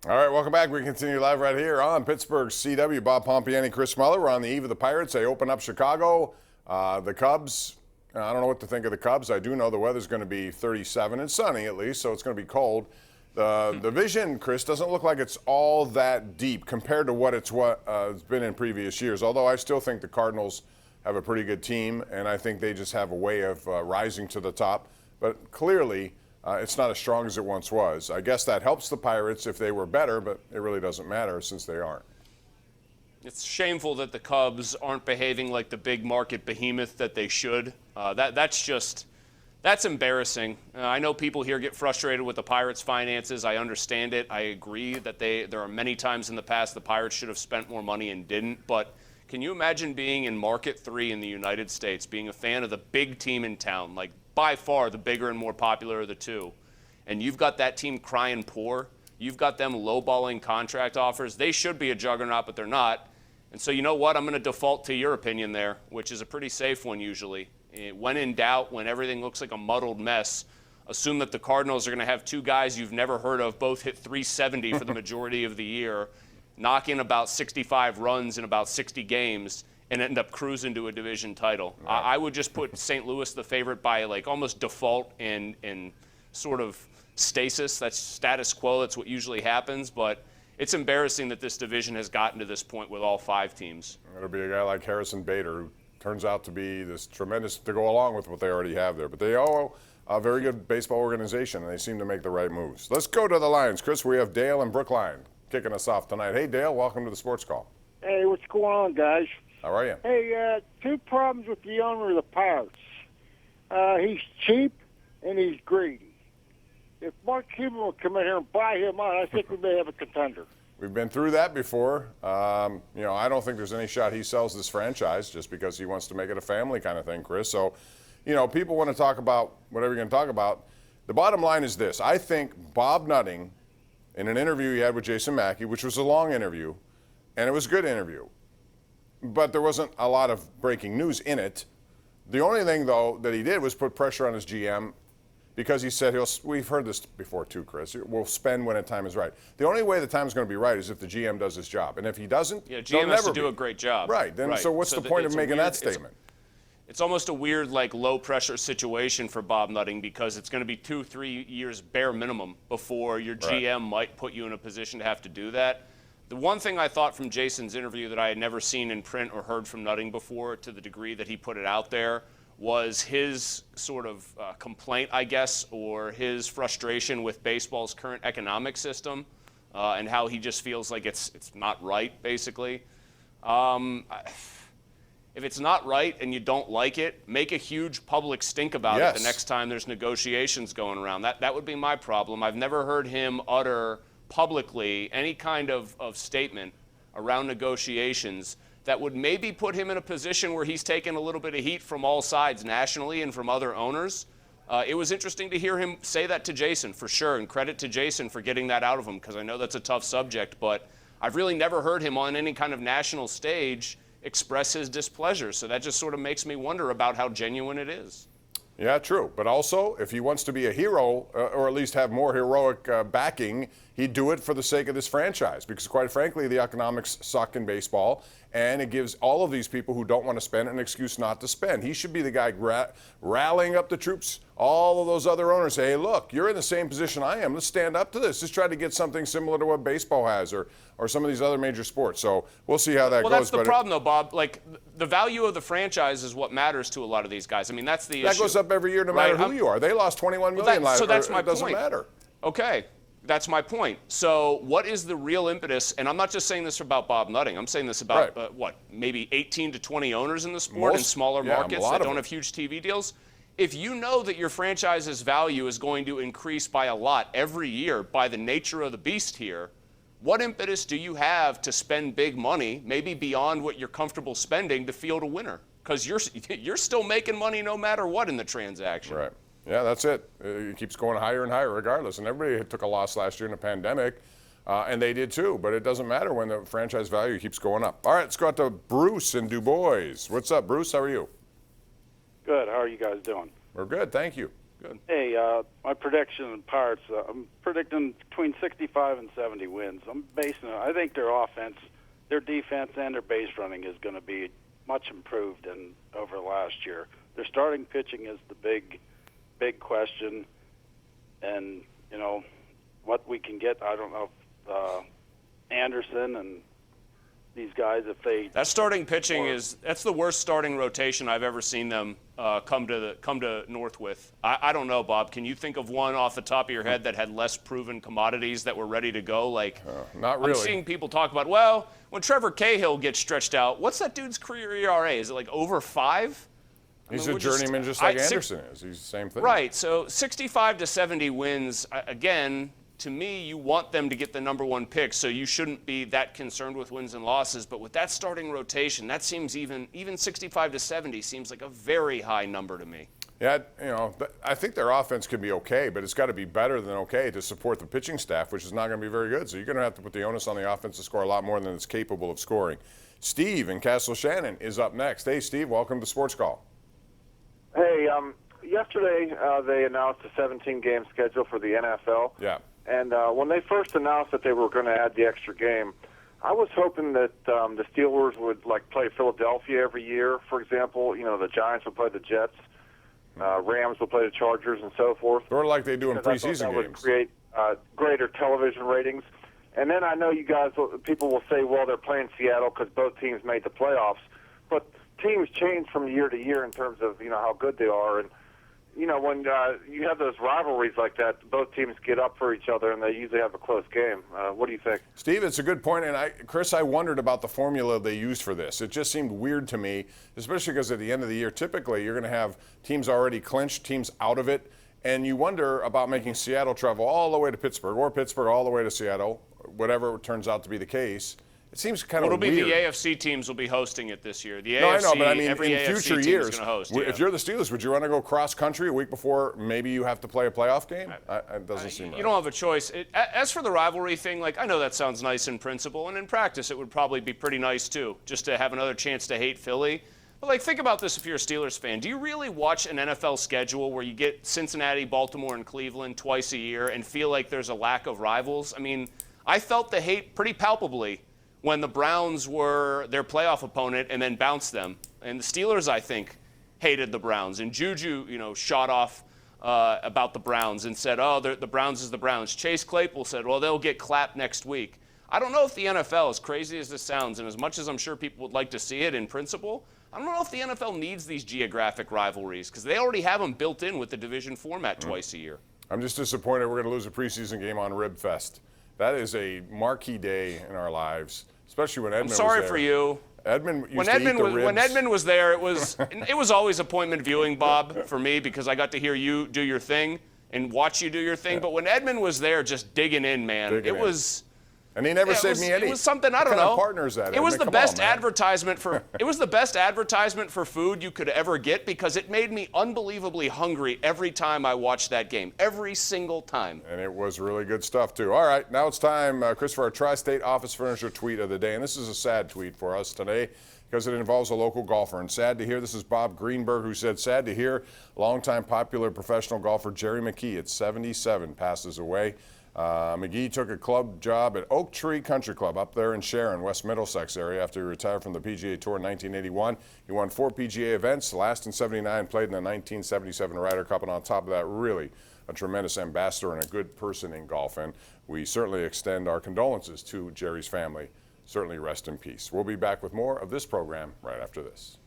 All right, welcome back. We continue live right here on Pittsburgh CW. Bob Pompeani, Chris Mueller. We're on the eve of the Pirates. They open up Chicago. The Cubs, I don't know what to think of the Cubs. I do know the weather's going to be 37 and sunny at least, so it's going to be cold. The division, Chris, doesn't look like it's all that deep compared to what it's been in previous years, although I still think the Cardinals have a pretty good team, and I think they just have a way of rising to the top. But clearly, it's not as strong as it once was. I guess that helps the Pirates if they were better, but it really doesn't matter since they aren't. It's shameful that the Cubs aren't behaving like the big market behemoth that they should. That's embarrassing. I know people here get frustrated with the Pirates' finances. I understand it. I agree that there are many times in the past the Pirates should have spent more money and didn't. But can you imagine being in Market 3 in the United States, being a fan of the big team in town, like by far the bigger and more popular of the two, and you've got that team crying poor, you've got them lowballing contract offers. They should be a juggernaut, but they're not. And so you know what? I'm going to default to your opinion there, which is a pretty safe one usually. When in doubt, when everything looks like a muddled mess, assume that the Cardinals are going to have two guys you've never heard of both hit 370 for the majority of the year, knock in about 65 runs in about 60 games, and end up cruising to a division title. Right. I would just put St. Louis the favorite by like almost default in sort of stasis. That's status quo. That's what usually happens. But it's embarrassing that this division has gotten to this point with all five teams. It'll be a guy like Harrison Bader, who turns out to be this tremendous to go along with what they already have there. But they are a very good baseball organization, and they seem to make the right moves. Let's go to the lines. Chris, we have Dale and Brookline kicking us off tonight. Hey, Dale, welcome to the Sports Call. Hey, what's going on, guys? How are you? Hey, two problems with the owner of the Pirates. He's cheap and he's greedy. If Mark Cuban would come in here and buy him out, I think we may have a contender. We've been through that before. I don't think there's any shot he sells this franchise just because he wants to make it a family kind of thing, Chris. So, people want to talk about whatever you're going to talk about. The bottom line is this. I think Bob Nutting, in an interview he had with Jason Mackey, which was a long interview, and it was a good interview, but there wasn't a lot of breaking news in it. The only thing, though, that he did was put pressure on his GM because he said we've heard this before too, Chris, we'll spend when the time is right. The only way the time is going to be right is if the GM does his job. And if he doesn't, GM has to do a great job. Right. Then, so what's the point of making that statement? It's almost a weird, low-pressure situation for Bob Nutting because it's going to be 2-3 years bare minimum before your GM might put you in a position to have to do that. The one thing I thought from Jason's interview that I had never seen in print or heard from Nutting before, to the degree that he put it out there, was his sort of complaint, I guess, or his frustration with baseball's current economic system and how he just feels like it's not right, basically. If it's not right and you don't like it, make a huge public stink about it the next time there's negotiations going around. That would be my problem. I've never heard him utter publicly any kind of statement around negotiations that would maybe put him in a position where he's taken a little bit of heat from all sides nationally and from other owners. It was interesting to hear him say that to Jason, for sure, and credit to Jason for getting that out of him, because I know that's a tough subject, but I've really never heard him on any kind of national stage express his displeasure, so that just sort of makes me wonder about how genuine it is. Yeah, true. But also, if he wants to be a hero, or at least have more heroic backing, he'd do it for the sake of this franchise. Because quite frankly, the economics suck in baseball, and it gives all of these people who don't want to spend an excuse not to spend. He should be the guy rallying up the troops. All of those other owners say, hey, look, you're in the same position I am. Let's stand up to this. Let's try to get something similar to what baseball has or some of these other major sports. So we'll see how that goes. Well, that's the problem, though, Bob. Like, the value of the franchise is what matters to a lot of these guys. I mean, that's the issue. That goes up every year no matter who you are. They lost $21 million last year. So that's my point. It doesn't matter. Okay. That's my point. So what is the real impetus? And I'm not just saying this about Bob Nutting. I'm saying this about, maybe 18 to 20 owners in the sport in smaller markets that don't have huge TV deals? If you know that your franchise's value is going to increase by a lot every year by the nature of the beast here, what impetus do you have to spend big money, maybe beyond what you're comfortable spending, to field a winner? Because you're still making money no matter what in the transaction. Right. Yeah, that's it. It keeps going higher and higher regardless. And everybody took a loss last year in the pandemic, and they did too. But it doesn't matter when the franchise value keeps going up. All right, let's go out to Bruce in Du Bois. What's up, Bruce? How are you? Good. How are you guys doing? We're good, thank you. Good. Hey, my prediction in Pirates, I'm predicting between 65 and 70 wins. I'm basing it. I think their offense, their defense, and their base running is going to be much improved over last year. Their starting pitching is the big question, and what we can get. I don't know if Anderson and these guys, if they that starting pitching that's the worst starting rotation I've ever seen them come to North with. I don't know, Bob. Can you think of one off the top of your head that had less proven commodities that were ready to go? Not really. I'm seeing people talk about, well, when Trevor Cahill gets stretched out, what's that dude's career ERA? Is it like over 5? He's a journeyman just like Anderson is. He's the same thing. Right. So 65 to 70 wins, again, to me, you want them to get the number 1 pick, so you shouldn't be that concerned with wins and losses. But with that starting rotation, that seems even 65 to 70 seems like a very high number to me. Yeah, I think their offense can be okay, but it's got to be better than okay to support the pitching staff, which is not going to be very good. So you're going to have to put the onus on the offense to score a lot more than it's capable of scoring. Steve in Castle Shannon is up next. Hey, Steve, welcome to Sports Call. Hey, yesterday they announced a 17-game schedule for the NFL. Yeah. And when they first announced that they were going to add the extra game, I was hoping that the Steelers would play Philadelphia every year. For example, the Giants would play the Jets, Rams would play the Chargers, and so forth. Sort of like they do in preseason games. That would create greater television ratings. And then I know people will say, well, they're playing Seattle because both teams made the playoffs. But teams change from year to year in terms of how good they are. And when you have those rivalries like that, both teams get up for each other, and they usually have a close game. What do you think? Steve, it's a good point. And Chris, I wondered about the formula they used for this. It just seemed weird to me, especially because at the end of the year, typically you're going to have teams already clinched, teams out of it. And you wonder about making Seattle travel all the way to Pittsburgh or Pittsburgh all the way to Seattle, whatever turns out to be the case. It seems kind of weird. It'll be the AFC teams will be every No, I know, but I mean, every in AFC future team years, is going to host. If you're the Steelers, would you want to go cross country a week before maybe you have to play a playoff game? It doesn't seem right. You don't have a choice. As for the rivalry thing, I know that sounds nice in principle, and in practice it would probably be pretty nice too, just to have another chance to hate Philly. But think about this if you're a Steelers fan. Do you really watch an NFL schedule where you get Cincinnati, Baltimore, and Cleveland twice a year and feel like there's a lack of rivals? I mean, I felt the hate pretty palpably when the Browns were their playoff opponent and then bounced them. And the Steelers, I think, hated the Browns. And Juju, shot off about the Browns and said, oh, the Browns is the Browns. Chase Claypool said, well, they'll get clapped next week. I don't know if the NFL, as crazy as this sounds, and as much as I'm sure people would like to see it in principle, I don't know if the NFL needs these geographic rivalries because they already have them built in with the division format twice a year. I'm just disappointed we're going to lose a preseason game on Rib Fest. That is a marquee day in our lives, especially when Edmund was there. I'm sorry for you. Edmund used to eat the ribs. When Edmund was there, it was always appointment viewing, Bob, for me because I got to hear you do your thing and watch you do your thing. Yeah. But when Edmund was there, just digging in, man, it was. And he never saved me any. It was something I don't know. What kind of partner is that? It was the best advertisement for. It was the best advertisement for food you could ever get because it made me unbelievably hungry every time I watched that game, every single time. And it was really good stuff too. All right, now it's time, Chris, for our Tri-State Office Furniture tweet of the day, and this is a sad tweet for us today because it involves a local golfer. And sad to hear, this is Bob Greenberg who said, sad to hear, longtime popular professional golfer Jerry McKee at 77 passes away. McGee took a club job at Oak Tree Country Club up there in Sharon, West Middlesex area after he retired from the PGA Tour in 1981. He won 4 PGA events, last in 79, played in the 1977 Ryder Cup, and on top of that, really a tremendous ambassador and a good person in golf. And we certainly extend our condolences to Jerry's family. Certainly rest in peace. We'll be back with more of this program right after this.